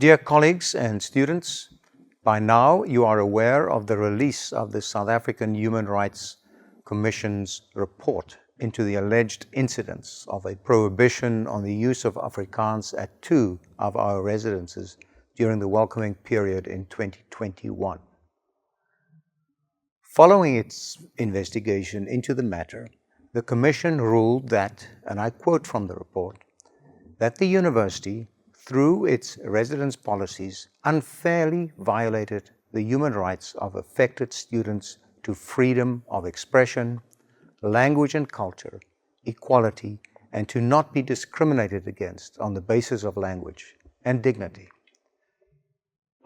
Dear colleagues and students, by now you are aware of the release of the South African Human Rights Commission's report into the alleged incidents of a prohibition on the use of Afrikaans at 2 of our residences during the welcoming period in 2021. Following its investigation into the matter, the Commission ruled that, and I quote from the report, that the university, through its residence policies, unfairly violated the human rights of affected students to freedom of expression, language and culture, equality, and to not be discriminated against on the basis of language and dignity.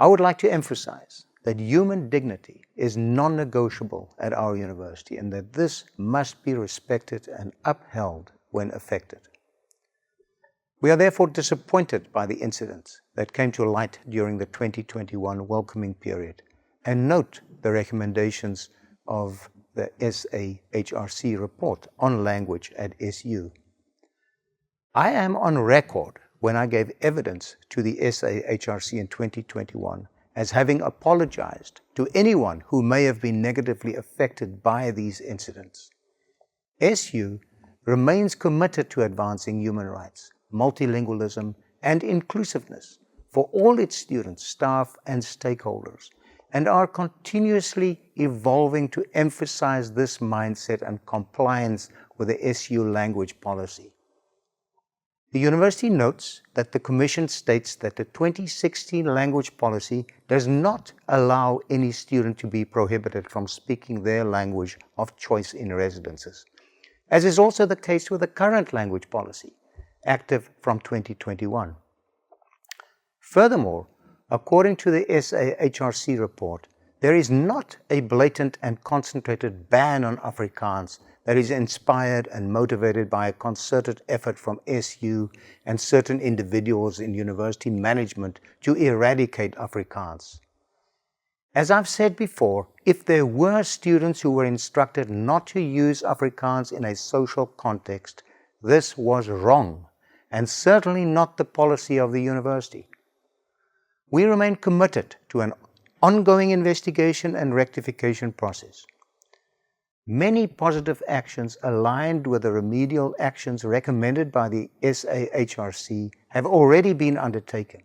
I would like to emphasize that human dignity is non-negotiable at our university and that this must be respected and upheld when affected. We are therefore disappointed by the incidents that came to light during the 2021 welcoming period and note the recommendations of the SAHRC report on language at SU. I am on record when I gave evidence to the SAHRC in 2021 as having apologized to anyone who may have been negatively affected by these incidents. SU remains committed to advancing human rights, multilingualism, and inclusiveness for all its students, staff, and stakeholders, and are continuously evolving to emphasize this mindset and compliance with the SU language policy. The university notes that the Commission states that the 2016 language policy does not allow any student to be prohibited from speaking their language of choice in residences, as is also the case with the current language policy, active from 2021. Furthermore, according to the SAHRC report, there is not a blatant and concentrated ban on Afrikaans that is inspired and motivated by a concerted effort from SU and certain individuals in university management to eradicate Afrikaans. As I've said before, if there were students who were instructed not to use Afrikaans in a social context, this was wrong and certainly not the policy of the university. We remain committed to an ongoing investigation and rectification process. Many positive actions aligned with the remedial actions recommended by the SAHRC have already been undertaken.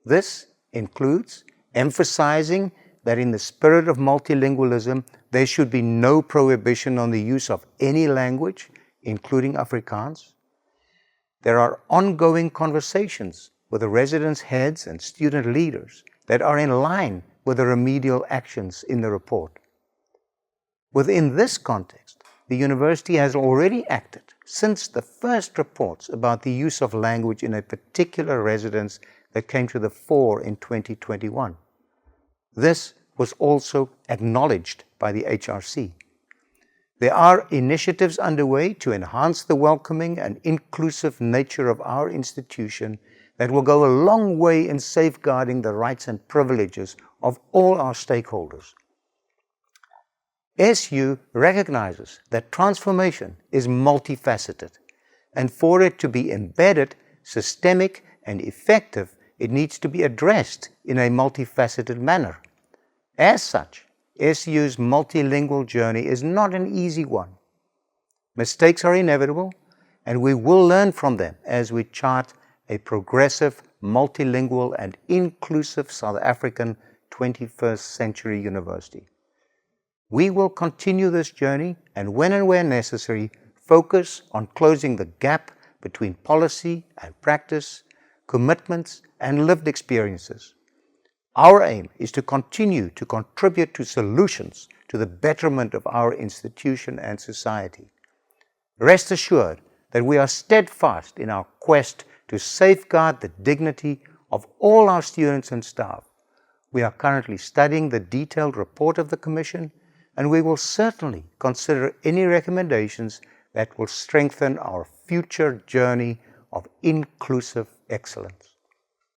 This includes emphasizing that in the spirit of multilingualism, there should be no prohibition on the use of any language, including Afrikaans. There are ongoing conversations with the residence heads and student leaders that are in line with the remedial actions in the report. Within this context, the university has already acted since the first reports about the use of language in a particular residence that came to the fore in 2021. This was also acknowledged by the HRC. There are initiatives underway to enhance the welcoming and inclusive nature of our institution that will go a long way in safeguarding the rights and privileges of all our stakeholders. SU recognizes that transformation is multifaceted, and for it to be embedded, systemic, and effective, it needs to be addressed in a multifaceted manner. As such, SU's multilingual journey is not an easy one. Mistakes are inevitable, and we will learn from them as we chart a progressive, multilingual, and inclusive South African 21st century university. We will continue this journey and when and where necessary, focus on closing the gap between policy and practice, commitments and lived experiences. Our aim is to continue to contribute to solutions to the betterment of our institution and society. Rest assured that we are steadfast in our quest to safeguard the dignity of all our students and staff. We are currently studying the detailed report of the Commission, and we will certainly consider any recommendations that will strengthen our future journey of inclusive excellence.